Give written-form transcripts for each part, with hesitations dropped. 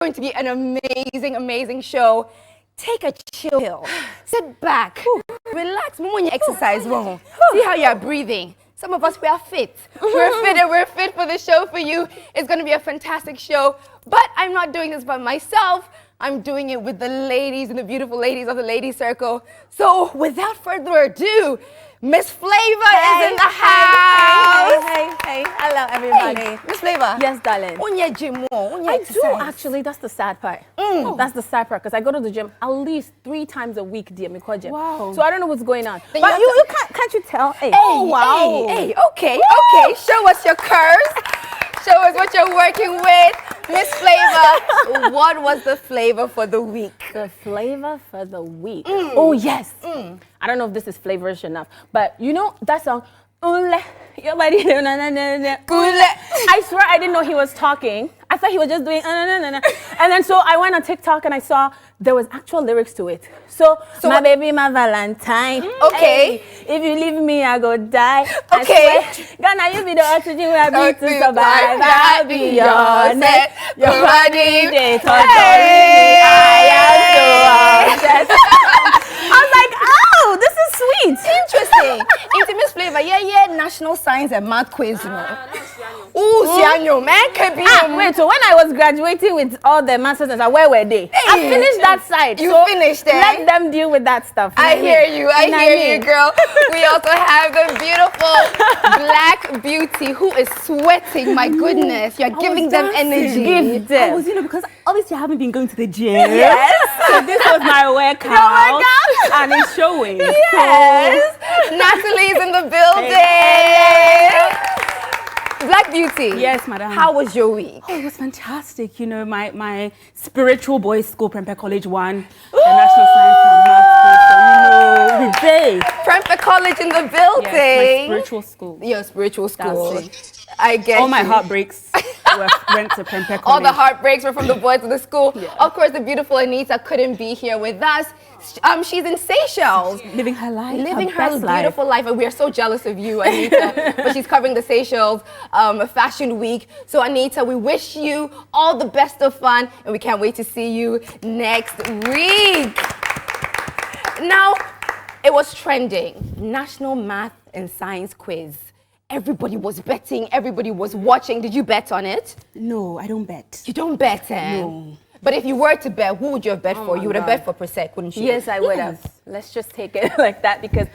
going to be an amazing show. Take a chill pill. Sit back. Relax. When you exercise, see how you are breathing. Some of us, we are fit. We're fit for the show for you. It's going to be a fantastic show. But I'm not doing this by myself. I'm doing it with the ladies and the beautiful ladies of the Lady Circle. So without further ado, Miss Flavor is in the house. Hey. Hello, everybody. Hey, Miss Flavor. Yes, darling. I do, actually. That's the sad part. That's the sad part, because I go to the gym at least 3 times a week, dear. Wow. So I don't know what's going on. Then but you can't you tell? Hey. Oh, wow. Hey, okay. Show us your curves. Show us what you're working with. Miss Flavor, what was the flavor for the week? The flavor for the week. Oh, yes. I don't know if this is flavorish enough, but you know that song, your body, I swear I didn't know he was talking. I thought he was just doing, and then so I went on TikTok and I saw there was actual lyrics to it. So my baby, my Valentine. Okay. Hey, if you leave me, I go die. Okay. Ghana, you be the oxygen where I be to survive. I'll be your net, your body, they touch me. I am so obsessed. I was like, oh, this is sweet. Interesting. Into Miss Flavor, yeah, National Science and Math Quiz, you know. Ooh, Sianyo, man, wait, so when I was graduating with all the masters, where were they? I finished that side. You so finished it. Let them deal with that stuff. I hear you, girl. We also have the beautiful Black Beauty who is sweating. My goodness, you're giving them energy. Give them. I was, because obviously I haven't been going to the gym. Yes. So this was my workout. And it's showing. Yes. Natalie's in the building. Black Beauty. Yes, madam. How was your week? Oh, it was fantastic. You know, my spiritual boys' school, Prempeh College, won the National Science and Math Quiz. So, we did. Prempeh College in the building. Yes, my spiritual school. Your spiritual school. That's it. I guess. All my heartbreaks went to Prempeh College. All the heartbreaks were from the boys of the school. Yeah. Of course, the beautiful Anita couldn't be here with us. She's in Seychelles. Living her life. Living her beautiful life. And we are so jealous of you, Anita. But she's covering the Seychelles Fashion Week. So, Anita, we wish you all the best of fun. And we can't wait to see you next week. Now, it was trending. National Math and Science Quiz. Everybody was betting. Everybody was watching. Did you bet on it? No, I don't bet. You don't bet, eh? No. But if you were to bet, who would you have bet for? You would have bet for Persec, wouldn't you? Yes, I would have. Let's just take it like that, because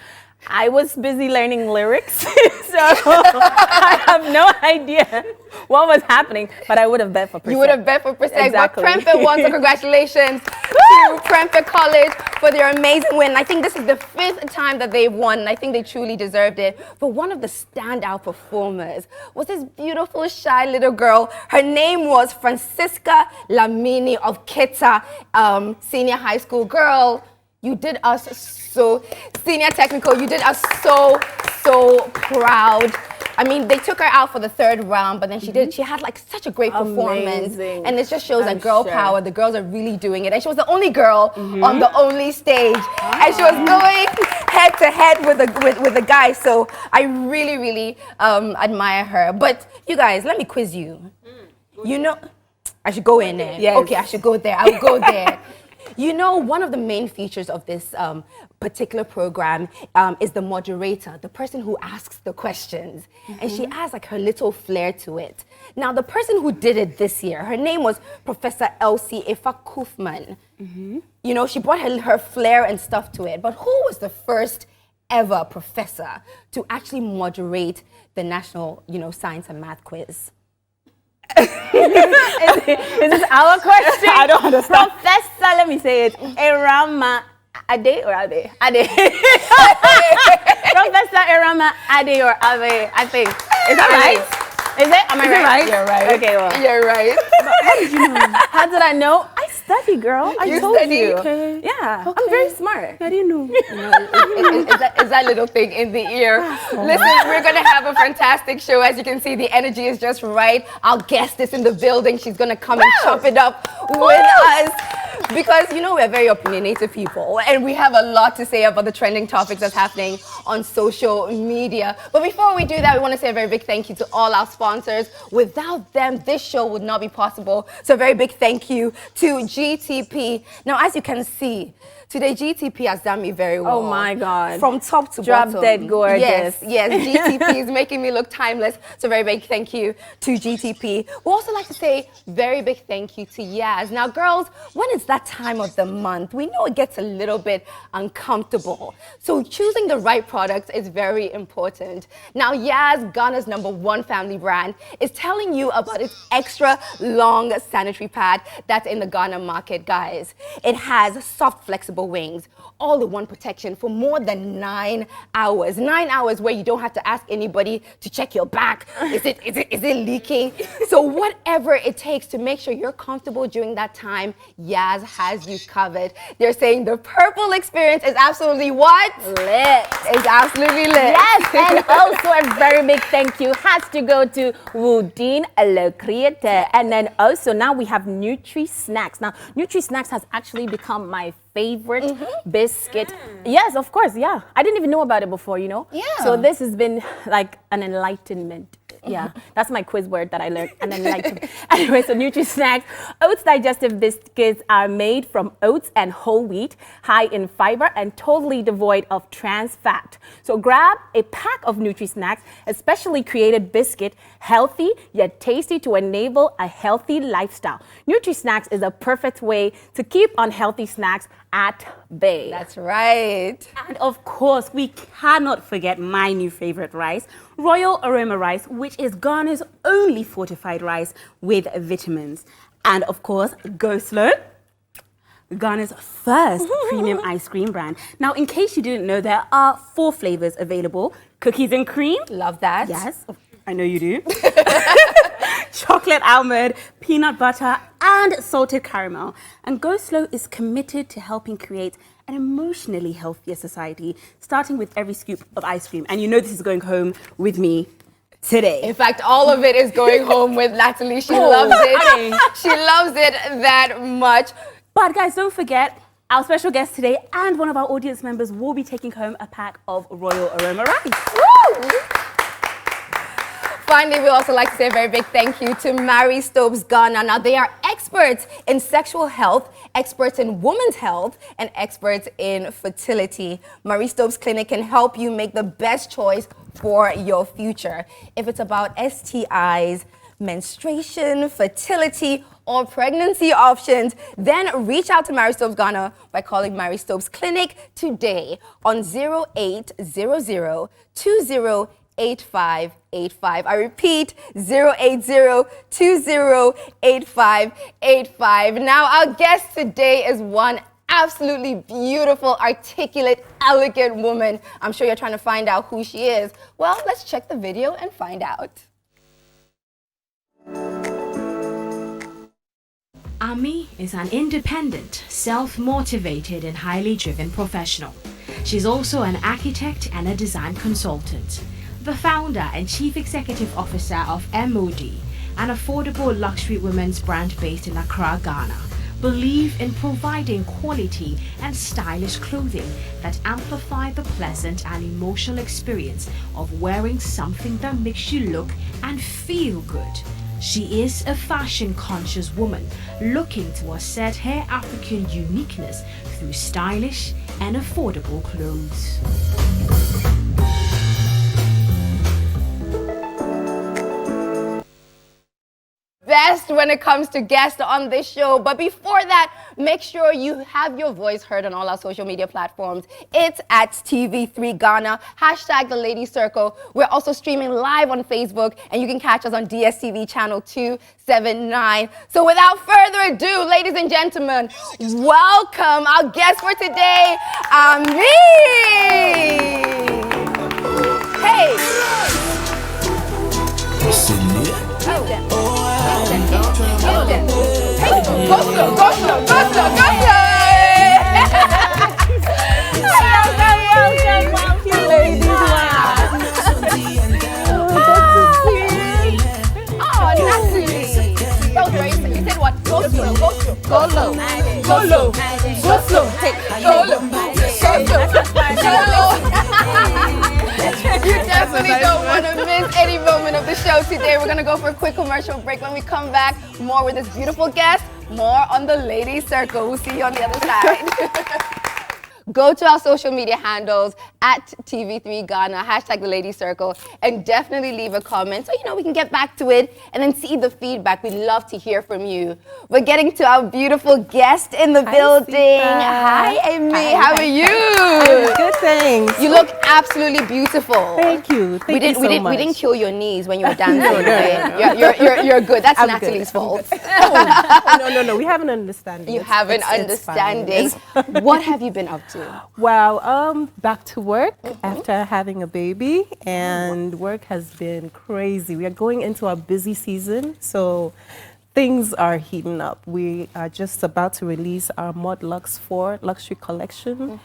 I was busy learning lyrics. So I have no idea what was happening, but I would have bet for Persec. You would have bet for Persec. Exactly. But Prempeh won, so congratulations to Prempeh College for their amazing win. I think this is the 5th time that they've won, and I think they truly deserved it. But one of the standout performers was this beautiful, shy little girl. Her name was Francisca Lamini of Kita Senior High School. Girl, you did us senior technical, you did us so proud. I mean, they took her out for the 3rd round, but then she had like such a great performance. Amazing. And it just shows that girl power. The girls are really doing it. And she was the only girl on the only stage. And she was going head to head with the guys. So I really admire her. But you guys, let me quiz you. You know, I should go in there. Yes. Okay, I should go there. I'll go there. You know, one of the main features of this particular program is the moderator, the person who asks the questions. And she adds like her little flair to it. Now, the person who did it this year, her name was Professor Elsie Efa Kufman. You know, she brought her flair and stuff to it. But who was the first ever professor to actually moderate the National, Science and Math Quiz? Is this our question? I don't understand. Professor, let me say it. Erama Ade or Ade? Ade. Professor Erama Ade or Ade, I think. Is that right? Is it? Am I right? You're right. Okay, well. You're right. How did you know? How did I know? I study, girl. I told study? you. Okay. Yeah, Okay. I'm very smart. I didn't know. Is that little thing in the ear. Listen, we're going to have a fantastic show. As you can see, the energy is just right. Our guest is in the building. She's going to come and chop it up with us. because you know we're very opinionated people and we have a lot to say about the trending topics that's happening on social media. But before we do that, we want to say a very big thank you to all our sponsors. Without them, this show would not be possible. So a very big thank you to GTP. Now, as you can see, today GTP has done me very well. Oh my God. From top to Drop bottom. dead gorgeous. Yes, GTP is making me look timeless. So very big thank you to GTP. We also like to say very big thank you to Yaz. Now, girls, when it's that time of the month, we know it gets a little bit uncomfortable. So choosing the right products is very important. Now, Yaz, Ghana's #1 family brand, is telling you about its extra long sanitary pad that's in the Ghana market, guys. It has soft, flexible wings, all-in-one protection for more than 9 hours. 9 hours where you don't have to ask anybody to check your back. Is it leaking? So whatever it takes to make sure you're comfortable during that time, Yaz has you covered. They're saying the purple experience is absolutely what? Lit. It's absolutely lit. Yes, and also a very big thank you has to go to Woodin, Le Creator. And then also now we have Nutri Snacks. Now, Nutri Snacks has actually become my favorite biscuit. Yes, of course, yeah. I didn't even know about it before, you know? Yeah. So this has been like an enlightenment. Yeah, that's my quiz word that I learned, an enlightenment. Anyway, so Nutri Snacks, oats digestive biscuits are made from oats and whole wheat, high in fiber and totally devoid of trans fat. So grab a pack of Nutri Snacks, especially created biscuit, healthy yet tasty to enable a healthy lifestyle. Nutri Snacks is a perfect way to keep unhealthy snacks at bay. That's right. And of course, we cannot forget my new favorite rice, Royal Aroma Rice, which is Ghana's only fortified rice with vitamins. And of course, Go Slow, Ghana's first premium ice cream brand. Now, in case you didn't know, there are 4 flavors available: cookies and cream. Love that. Yes, I know you do. Chocolate almond, peanut butter, and salted caramel. And Go Slow is committed to helping create an emotionally healthier society, starting with every scoop of ice cream. And you know this is going home with me today. In fact, all of it is going home with Natalie. She loves it. She loves it that much. But guys, don't forget, our special guest today and one of our audience members will be taking home a pack of Royal Aroma Rice. Woo! Finally, we also like to say a very big thank you to Mary Stopes Ghana. Now, they are experts in sexual health, experts in women's health, and experts in fertility. Mary Stopes Clinic can help you make the best choice for your future. If it's about STIs, menstruation, fertility, or pregnancy options, then reach out to Mary Stopes Ghana by calling Mary Stopes Clinic today on 0800 20 8585. I repeat, 08020858585. Now, our guest today is one absolutely beautiful, articulate, elegant woman. I'm sure you're trying to find out who she is. Well, let's check the video and find out. Ami is an independent, self-motivated and highly driven professional. She's also an architect and a design consultant. The founder and chief executive officer of MOD, an affordable luxury women's brand based in Accra, Ghana, believe in providing quality and stylish clothing that amplify the pleasant and emotional experience of wearing something that makes you look and feel good. She is a fashion-conscious woman looking to assert her African uniqueness through stylish and affordable clothes. Best when it comes to guests on this show. But before that, make sure you have your voice heard on all our social media platforms. It's at TV3 Ghana, hashtag The Lady Circle. We're also streaming live on Facebook, and you can catch us on DSTV channel 279. So without further ado, ladies and gentlemen, welcome our guest for today, Ami. Hey. Hey, go slow, go slow, go slow, go slow. Welcome, ladies. Oh, Natalie. That was very, you said what? Go slow, go slow, go slow. Go slow. Go slow. Take. You definitely don't want to miss any moment of the show today. We're going to go for a quick commercial break. When we come back, more with this beautiful guest, more on the Ladies Circle. We'll see you on the other side. Go to our social media handles at TV3 Ghana, hashtag the Ladies Circle, and definitely leave a comment so, we can get back to it and then see the feedback. We'd love to hear from you. We're getting to our beautiful guest in the building. Hi, Amy. How are you? Good, thanks. You look absolutely beautiful. Thank you. Thank you so much. We didn't kill your knees when you were dancing. Right? You're good. That's Natalie's fault. No. We have an understanding. You have an understanding. What have you been up to? Well, back to work after having a baby, and work has been crazy. We are going into our busy season, so things are heating up. We are just about to release our Mod Lux 4 luxury collection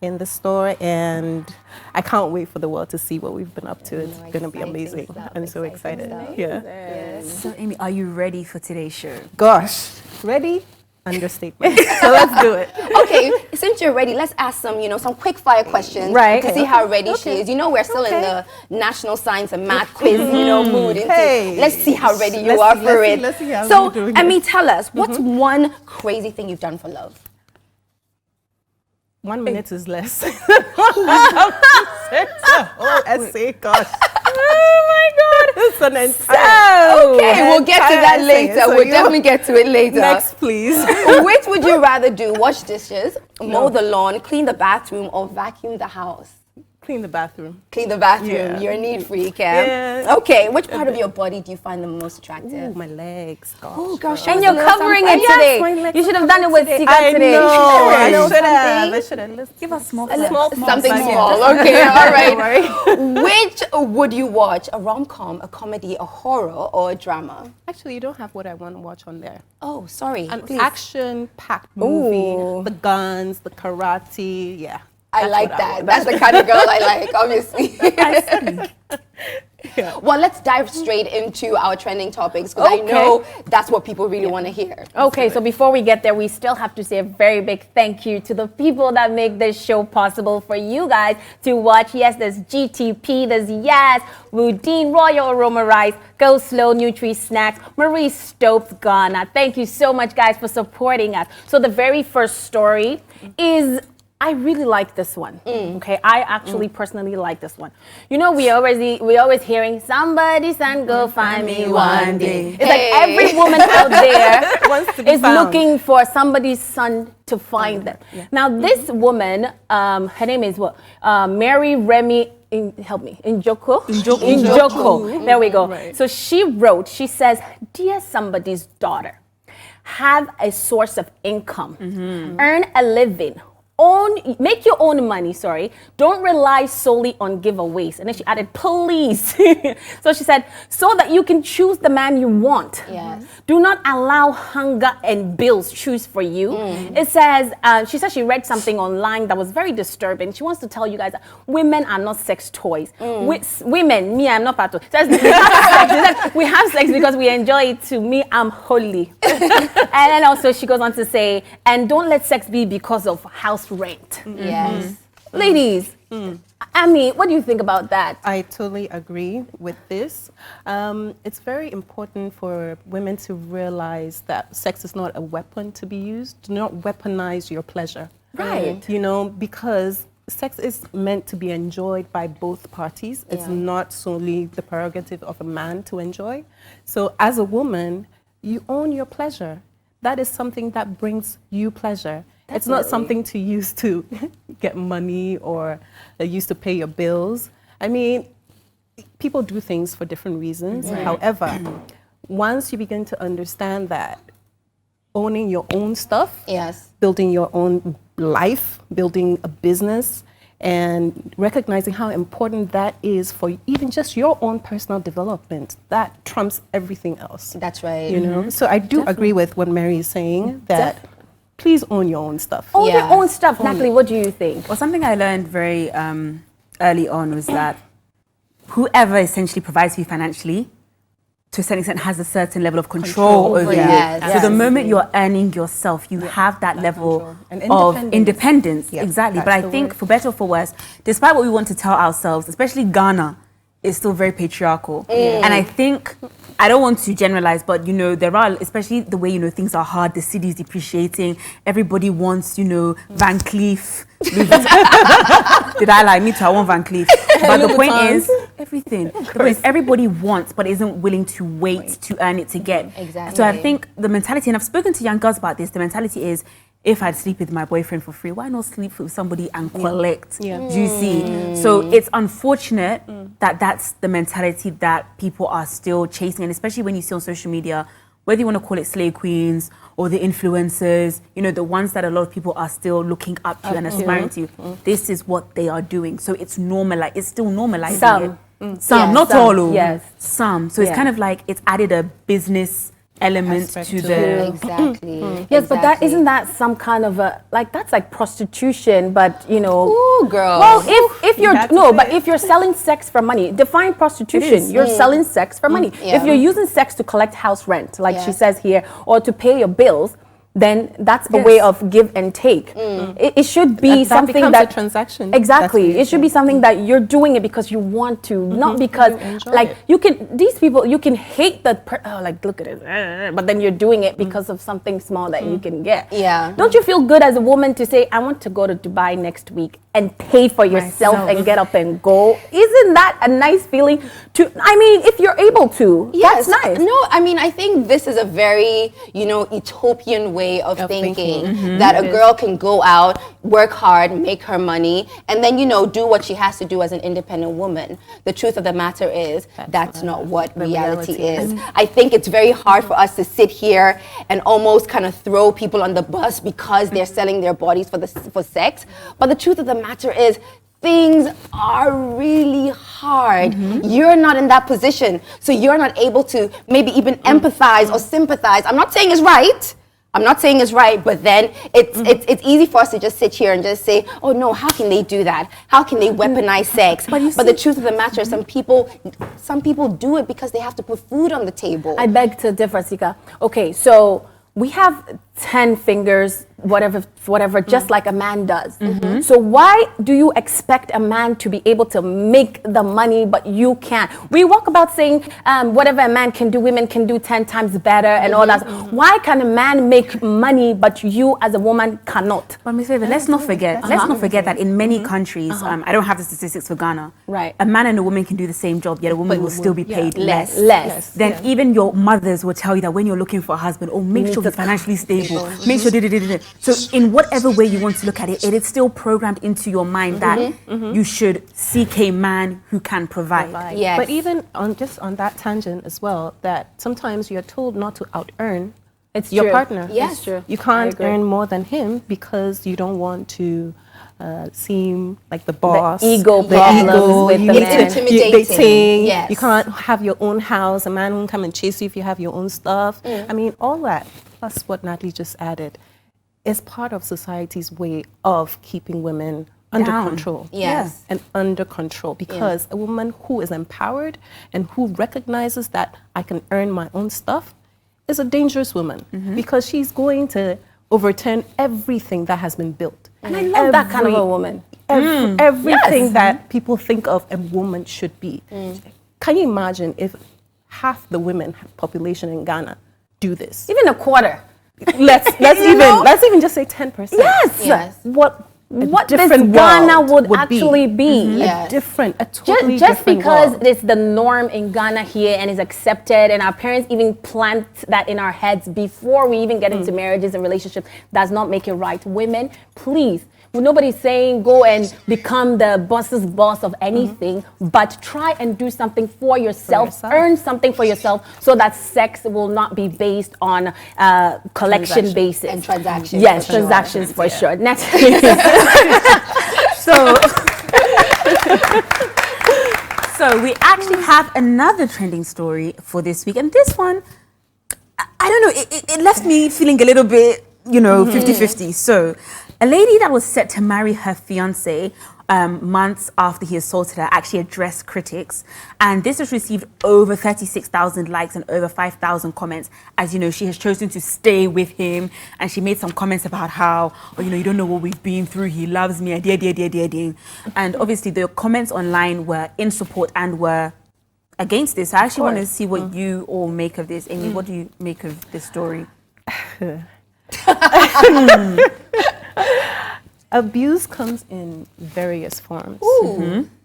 in the store, and I can't wait for the world to see what we've been up to. It's going to be amazing. I'm so excited. Yeah. So, Amy, are you ready for today's show? Gosh, ready? Understatement. So let's do it. Okay, since you're ready, let's ask some quick fire questions to see how ready she is. We're still in the National Science and Math quiz, mood. Let's see how ready you are for it. Let's see how so, you're doing Amy, tell us, what's one crazy thing you've done for love? 1 minute is less. Essay, gosh. Oh my God. It's an entire. Okay, we'll get to that later. So we'll definitely get to it later. Next, please. Which would you rather do? Wash dishes, mow the lawn, clean the bathroom, or vacuum the house? Clean the bathroom. Clean the bathroom. Yeah. You're a neat freak, yeah? Okay, which part of your body do you find the most attractive? Ooh, my legs. Gosh. Oh, gosh. And you're covering it today. You should have done it with Sika today. I should have. Let's give us small. Something small. Okay, all right. Which would you watch? A rom-com, a comedy, a horror, or a drama? Actually, you don't have what I want to watch on there. Oh, sorry. An Please. action-packed movie. The guns, the karate. Yeah. I like that. That's the kind of girl I like, obviously. Well, let's dive straight into our trending topics because I know that's what people really want to hear. Okay, so before we get there, we still have to say a very big thank you to the people that make this show possible for you guys to watch. Yes, there's GTP, there's Yaz, Rudine, Royal Aroma Rice, Go Slow, Nutri Snacks, Marie Stopes, Ghana. Thank you so much, guys, for supporting us. So the very first story is... I really like this one. Okay, I actually personally like this one. We always hearing somebody's son go find me one day. It's like every woman out there is looking for somebody's son to find them. Now this woman, her name is what? Mary Remy. Help me. Njoko. There we go. Right. So she says, "Dear somebody's daughter, have a source of income, earn a living." Make your own money, don't rely solely on giveaways. And then she added, please. So she said, so that you can choose the man you want. Yes. Do not allow hunger and bills choose for you. It says, she said she read something online that was very disturbing. She wants to tell you guys that women are not sex toys. Women, me, I'm not part of it. Says, we have sex because we enjoy it too. Me, I'm holy. And then also she goes on to say, and don't let sex be because of house rent. Yes. Ladies, Amy, what do you think about that? I totally agree with this. It's very important for women to realize that sex is not a weapon to be used. Do not weaponize your pleasure. Right. Because sex is meant to be enjoyed by both parties. It's not solely the prerogative of a man to enjoy. So as a woman, you own your pleasure. That is something that brings you pleasure. Definitely. It's not something to use to get money or use to pay your bills. I mean, people do things for different reasons. However, once you begin to understand that owning your own stuff, building your own life, building a business, and recognizing how important that is for even just your own personal development, that trumps everything else. That's right. So I do agree with what Mary is saying, that please own your own stuff. Own your own stuff. Natalie, what do you think? Well, something I learned very early on was that whoever essentially provides for you financially, to a certain extent has a certain level of control over you. Yes. So the moment you're earning yourself, you have that level control. of independence. Yeah, Exactly. that's But I the think word. for better or for worse, despite what we want to tell ourselves, especially Ghana, is still very patriarchal. And I think, I don't want to generalize, but there are, especially the way things are hard, the city is depreciating, everybody wants Van Cleef. Did I lie? Me too, I want Van Cleef. But the point is, everything. The point is, everybody wants, but isn't willing to wait to earn it to get. Exactly. So I think the mentality, and I've spoken to young girls about this, the mentality is, if I'd sleep with my boyfriend for free, why not sleep with somebody and collect? Do you see? So it's unfortunate that that's the mentality that people are still chasing, and especially when you see on social media, whether you want to call it slay queens or the influencers, the ones that a lot of people are still looking up to and aspiring to. This is what they are doing. So it's normalized. It's still normalizing Some. it. Some, Yes. not Some, all. yes. Some. So it's Yeah. kind of like it's added a business element Aspect to to the... Exactly. Yes, but that Exactly. isn't that some kind of that's like prostitution, but Ooh, girl. Well, if you're That's but if you're selling sex for money, define prostitution. You're selling sex for money. Yeah. If you're using sex to collect house rent, like she Yes. says here, or to pay your bills, then that's a way of give and take. It should be That something becomes that a transaction. Exactly. That's It should be something that you're doing it because you want to, not because enjoy like it. you can. These people, you can hate that. Like look at it, but then you're doing it because of something small that you can get. Yeah. Don't you feel good as a woman to say, I want to go to Dubai next week and pay for yourself and get up and go? Isn't that a nice feeling? If you're able to, Yes. that's nice. No, I think this is a very, utopian way of thinking that a girl can go out, work hard, make her money, and then, do what she has to do as an independent woman. The truth of the matter is that's not what reality is. I think it's very hard for us to sit here and almost kind of throw people on the bus because they're selling their bodies for sex. But the truth of the matter is, things are really hard. You're not in that position, so you're not able to maybe even empathize or sympathize. I'm not saying it's right. But then it's easy for us to just sit here and just say, oh no, how can they do that? How can they weaponize sex? But the truth of the matter is, some people do it because they have to put food on the table. I beg to differ, Sika. Okay, so we have 10 fingers, whatever, just like a man does. So why do you expect a man to be able to make the money, but you can't? We walk about saying whatever a man can do, women can do 10 times better and all that. Why can a man make money, but you as a woman cannot? But Ms. Favor, let's not forget that in many countries, I don't have the statistics for Ghana, Right. a man and a woman can do the same job, yet a woman will still be paid less. Less. Even your mothers will tell you that when you're looking for a husband, make sure he's financially stable, make sure So in whatever way you want to look at it, it is still programmed into your mind that you should seek a man who can provide. Yes. But even on that tangent as well, that sometimes you're told not to out-earn your partner. Yes. It's true. You I can't agree. earn more than him because you don't want to seem like the boss. ego the problems ego, with you the need man. to Intimidating. dating. Yes. You can't have your own house. A man won't come and chase you if you have your own stuff. I mean, all that, plus what Natalie just added, is part of society's way of keeping women under Down. control. Yes. And under control, because a woman who is empowered and who recognizes that I can earn my own stuff is a dangerous woman, because she's going to overturn everything that has been built. And I love that kind of a woman. Everything that people think of a woman should be. Can you imagine if half the women population in Ghana do this? Even a quarter. Let's even just say 10%. Yes. What This different Ghana world would be. actually be. Yes. a totally Just different because world. it's the norm in Ghana here and is accepted, and our parents even plant that in our heads before we even get into marriages and relationships, does not make it right. Women, please. Nobody's saying go and become the boss's boss of anything, but try and do something for yourself. Earn something for yourself, so that sex will not be based on collection basis. And transactions. Yes, for sure. transactions for sure. Next. So we actually have another trending story for this week, and this one, I don't know, it left me feeling a little bit, 50-50. So a lady that was set to marry her fiance months after he assaulted her, actually addressed critics. And this has received over 36,000 likes and over 5,000 comments. As you know, she has chosen to stay with him. And she made some comments about how, oh, you know, you don't know what we've been through. He loves me. And obviously the comments online were in support and were against this. I actually want to see what you all make of this. Amy, what do you make of this story? Abuse comes in various forms.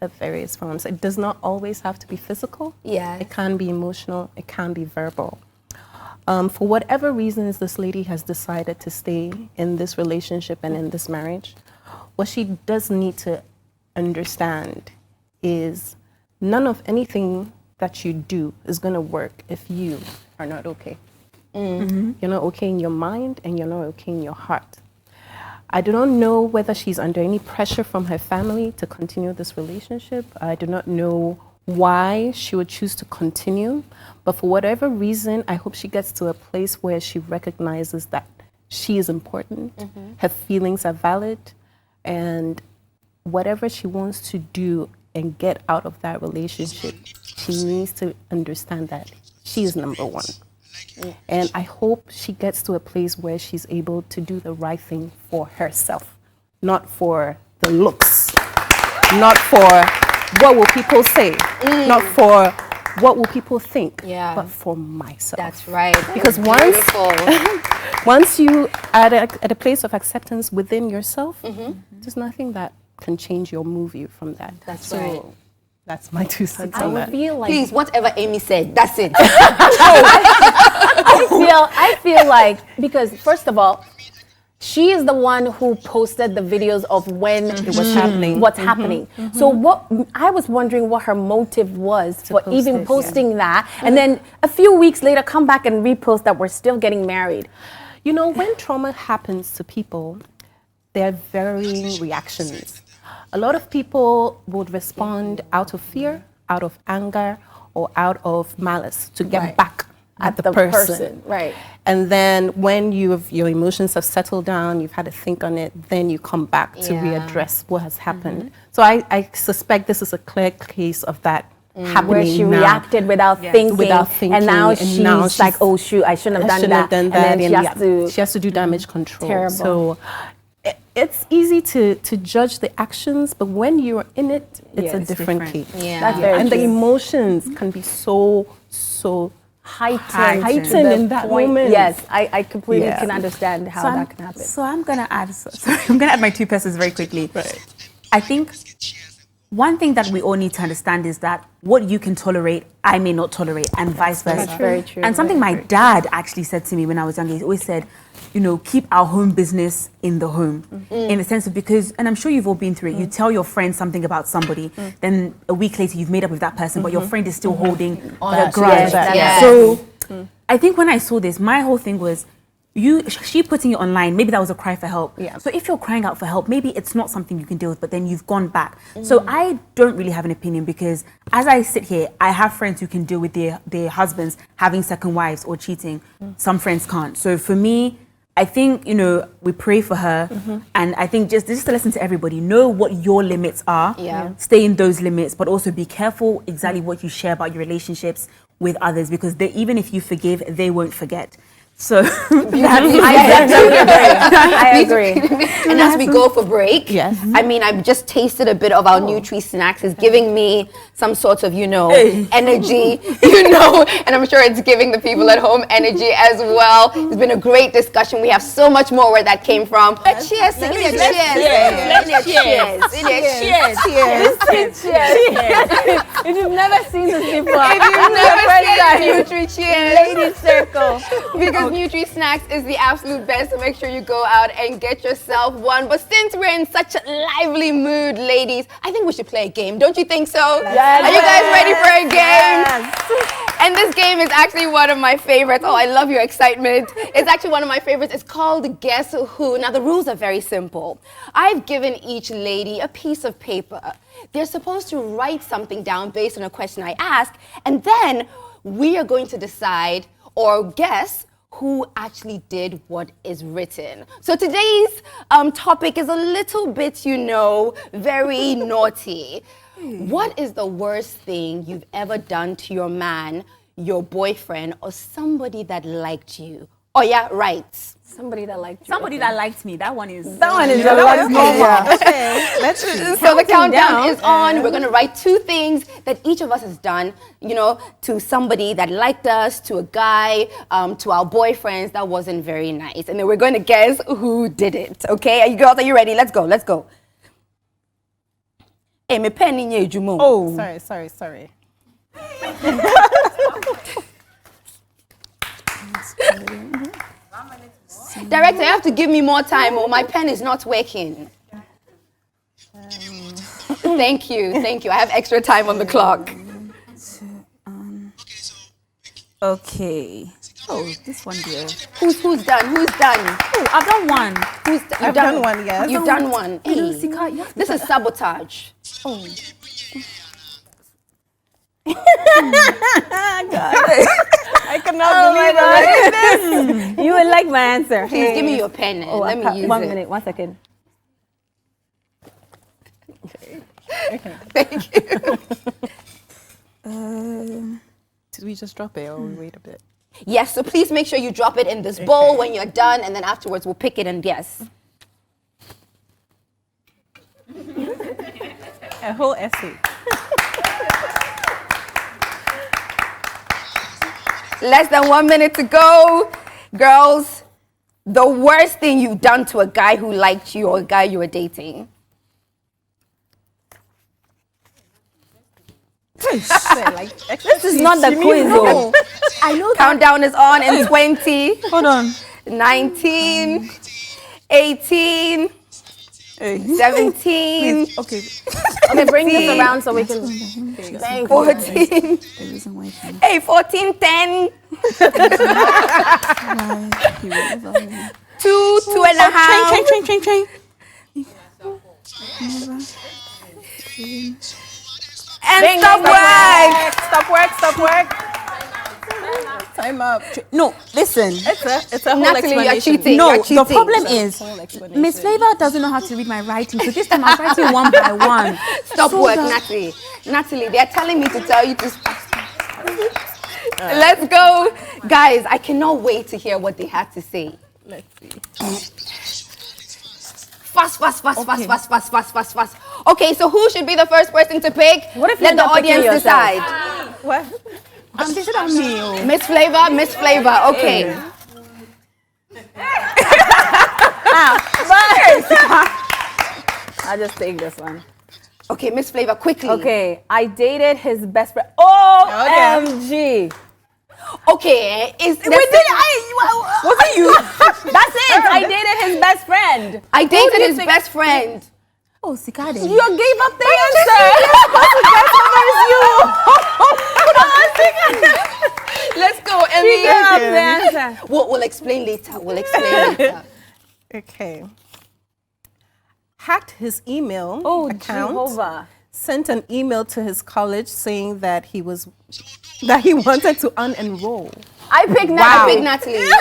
Of various forms. It does not always have to be physical. Yeah. It can be emotional. It can be verbal. For whatever reasons this lady has decided to stay in this relationship and in this marriage, what she does need to understand is none of anything that you do is going to work if you are not okay. You're not okay in your mind and you're not okay in your heart. I do not know whether she's under any pressure from her family to continue this relationship. I do not know why she would choose to continue. But for whatever reason, I hope she gets to a place where she recognizes that she is important, her feelings are valid, and whatever she wants to do and get out of that relationship, she needs to understand that she is number one. And I hope she gets to a place where she's able to do the right thing for herself, not for the looks, not for what will people say, not for what will people think, but for myself. That's right. Because once you are at a place of acceptance within yourself, there's nothing that can change you or move you from that. That's right. That's my 2 cents on that. Please, whatever Amy said, that's it. I feel like, because first of all, she is the one who posted the videos of when it was happening. What's happening. So what I was wondering what her motive was for even posting that, and then a few weeks later come back and repost that we're still getting married. You know, when trauma happens to people, there are varying reactions. A lot of people would respond out of fear, out of anger, or out of malice to get back at the person. Right. And then when your emotions have settled down, you've had to think on it, then you come back to readdress what has happened. So I suspect this is a clear case of that happening where she now. Reacted without thinking, and now she's like, oh shoot, I shouldn't have done that. And then she has to do damage control. Terrible. So it's easy to judge the actions, but when you're in it, it's a different case. That's very and true. the emotions can be so heightened in that moment. Yes, I completely can understand how that can happen. So I'm gonna add my 2 pieces very quickly. I think one thing that we all need to understand is that what you can tolerate, I may not tolerate, and vice versa. That's very true. And something my dad actually said to me when I was younger, he always said, you know, keep our home business in the home. In the sense of, because, and I'm sure you've all been through it, you tell your friend something about somebody, then a week later you've made up with that person, but your friend is still holding the grudge. So I think when I saw this, my whole thing was, she putting it online, maybe that was a cry for help. So if you're crying out for help, maybe it's not something you can deal with, but then you've gone back. So I don't really have an opinion, because as I sit here, I have friends who can deal with their husbands having second wives or cheating. Some friends can't. So for me, I think, you know, we pray for her. And I think just this is a lesson to everybody. Know what your limits are. Stay in those limits, but also be careful exactly what you share about your relationships with others, because even if you forgive, they won't forget. So I agree. And as we go for break, I mean, I've just tasted a bit of our Nutri snacks. It's giving me some sort of, you know, energy, you know, and I'm sure it's giving the people at home energy as well. It's been a great discussion. We have so much more where that came from. Cheers. Cheers. If you've never seen this before, if you've never seen Nutri Cheers, ladies circle. Because Nutri Snacks is the absolute best, so make sure you go out and get yourself one. But since we're in such a lively mood, ladies, I think we should play a game. Don't you think so? Yes. Are you guys ready for a game? Yes. And this game is actually one of my favorites. Oh, I love your excitement. It's actually one of my favorites. It's called Guess Who. Now, the rules are very simple. I've given each lady a piece of paper. They're supposed to write something down based on a question I ask, and then we are going to decide or guess who actually did what is written. So today's topic is a little bit, very naughty. What is the worst thing you've ever done to your man, your boyfriend, or somebody that liked you? Oh yeah, right. Somebody that liked you. Somebody that liked me. That one is. That one is Okay, let's see. So the countdown is on. We're going to write 2 things that each of us has done, to somebody that liked us, to a guy, to our boyfriends that wasn't very nice. And then we're going to guess who did it. Okay? Are you ready? Let's go. Hey, me pen in your jumo. Oh, sorry. Director, you have to give me more time or my pen is not working. Thank you. I have extra time on the clock. Okay. Oh, this one there. Who's done? Oh, I've done one. I've done one, yes. You've done one. Hey, Sika, you have to this is sabotage. Oh. I cannot believe it. You would like my answer. Please give me your pen. Let me use One it. minute, 1 second. Okay. Thank you. Did we just drop it or we wait a bit? Yes, so please make sure you drop it in this bowl when you're done, and then afterwards we'll pick it and guess. A whole essay. Less than 1 minute to go. Girls, the worst thing you've done to a guy who liked you or a guy you were dating. This is not the quiz, though. I know that. Countdown is on in 20, Hold on. 19, 18, 17, Okay. Okay, bring this around so we can. 14. Hey, 14, 10. 2, 2.5. Train. And stop work. Time up. No, listen. It's a whole Natalie, you're explanation. cheating. No, You're cheating. the problem is Whole explanation. Miss Flavor doesn't know how to read my writing, so this time I'm writing one by one. Stop So work, that- Natalie, they're telling me to tell you to stop. Let's go. Guys, I cannot wait to hear what they had to say. Let's see. Fast. Okay, so who should be the first person to pick? What if Let you're the not picking audience yourself? decide. What? This is on me. Oh. Miss Flavor, okay. I'll just take this one. Okay, Miss Flavor, quickly. Okay, I dated his best friend. OMG. Okay, Was it you? That's it. I dated his best friend. I dated his best friend. Oh, Sikade. You gave up the answer. Let's go, You Emmy. gave up the answer. We'll explain later. Okay. Hacked his email Oh, account. Jehovah. Sent an email to his college saying that he wanted to unenroll. I picked I Natalie. pick Natalie.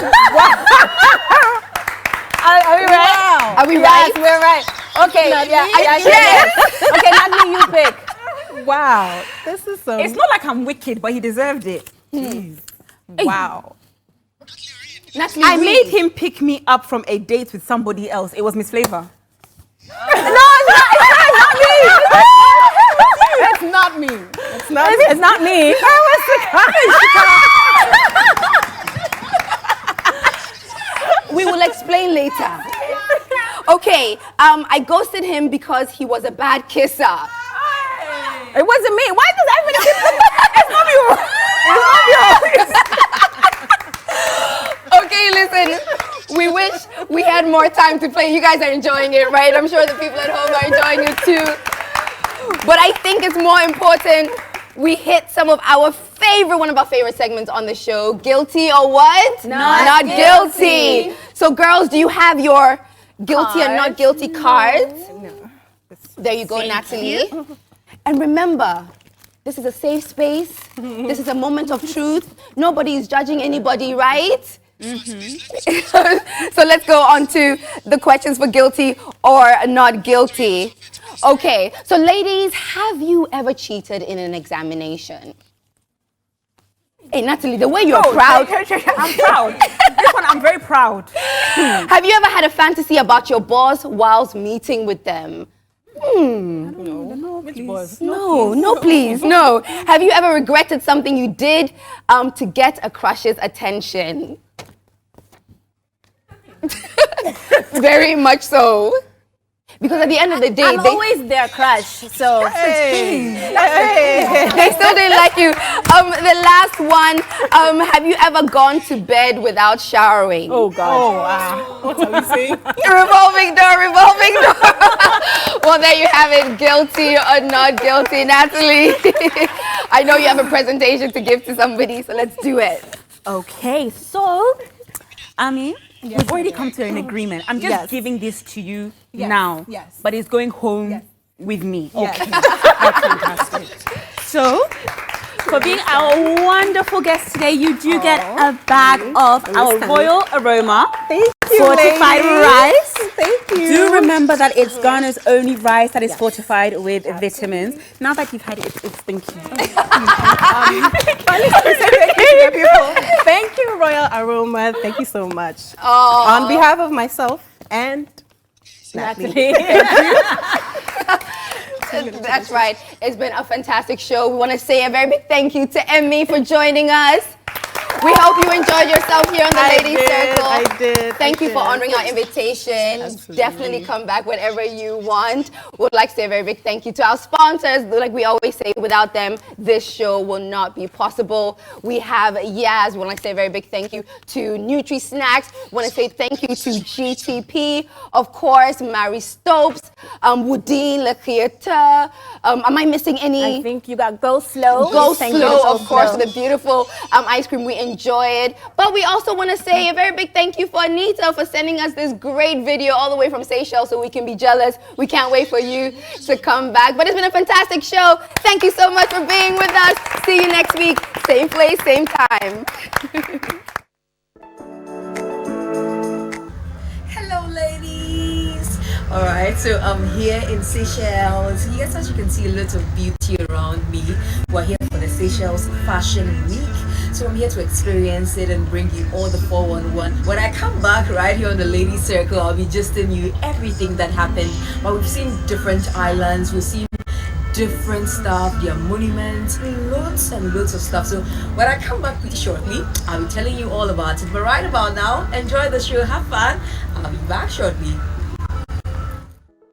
Are we right? Are we Yes, right? we're right. Okay, yes. Okay, Natalie, you pick. Wow. This is so. It's not like I'm wicked, but he deserved it. Wow. Natalie, I read. made him pick me up from a date with somebody else. It was Miss Flavor. It's not me. It's not. It's not me. We will explain later. Okay, I ghosted him because he was a bad kisser. It wasn't me. Why does everybody keep It's not you. Okay, listen, we wish we had more time to play. You guys are enjoying it, right? I'm sure the people at home are enjoying it too. But I think it's more important we hit some of one of our favorite segments on the show. Guilty or what? Not guilty. So girls, do you have your guilty and not guilty cards? No. There you go, Natalie. And remember, this is a safe space. This is a moment of truth. Nobody is judging anybody, right? So let's go on to the questions for guilty or not guilty. Okay, so ladies, have you ever cheated in an examination? Hey, Natalie, the way you're proud. I'm proud. This one, I'm very proud. Have you ever had a fantasy about your boss whilst meeting with them? No, please. No, please, no. Have you ever regretted something you did to get a crush's attention? Very much so. Because at the end of the day, I'm always their crush, so they still didn't like you. The last one, have you ever gone to bed without showering? oh god. Oh, wow. What are we saying? Revolving door, revolving door. Well, there you have it, guilty or not guilty. Natalie, I know you have a presentation to give to somebody, so let's do it. Okay, so, Ami, we've already come to an agreement. I'm just Yes. giving this to you Yes, now, yes. but it's going home Yes. with me. Yes. That's fantastic. So, for being our wonderful guest today, you do get a bag of our Royal Aroma Thank you, fortified ladies. rice. Thank you. Do remember that it's Ghana's only rice that is fortified with vitamins. Now that you've had it, it's thank you. Thank you, Royal Aroma. Thank you so much. Oh. On behalf of myself and Natalie. That's right. It's been a fantastic show. We want to say a very big thank you to Emmy for joining us. We hope you enjoyed yourself here on the Ladies Circle. I did. Thank you for honoring our invitation. Absolutely. Definitely come back whenever you want. We'd like to say a very big thank you to our sponsors. Like we always say, without them, this show will not be possible. We have Yaz. We want to say a very big thank you to Nutri Snacks. We want to say thank you to GTP. Of course, Mary Stopes, Woodine Le Createur. Am I missing any? I think you got Go Slow. Go Thank you, Slow, Go of course, Slow. for the beautiful ice cream. We enjoy it. But we also want to say a very big thank you for Anita for sending us this great video all the way from Seychelles so we can be jealous. We can't wait for you to come back. But it's been a fantastic show. Thank you so much for being with us. See you next week. Same place, same time. Hello, ladies. All right, so I'm here in Seychelles. Yes, as you can see, a lot of beauty around me. We're here for the Seychelles Fashion Week. So I'm here to experience it and bring you all the 411. When I come back right here on the Ladies Circle, I'll be just telling you everything that happened. But we've seen different islands, we've seen different stuff, their monuments, lots and lots of stuff. So when I come back pretty shortly, I'll be telling you all about it. But right about now, enjoy the show, have fun. I'll be back shortly.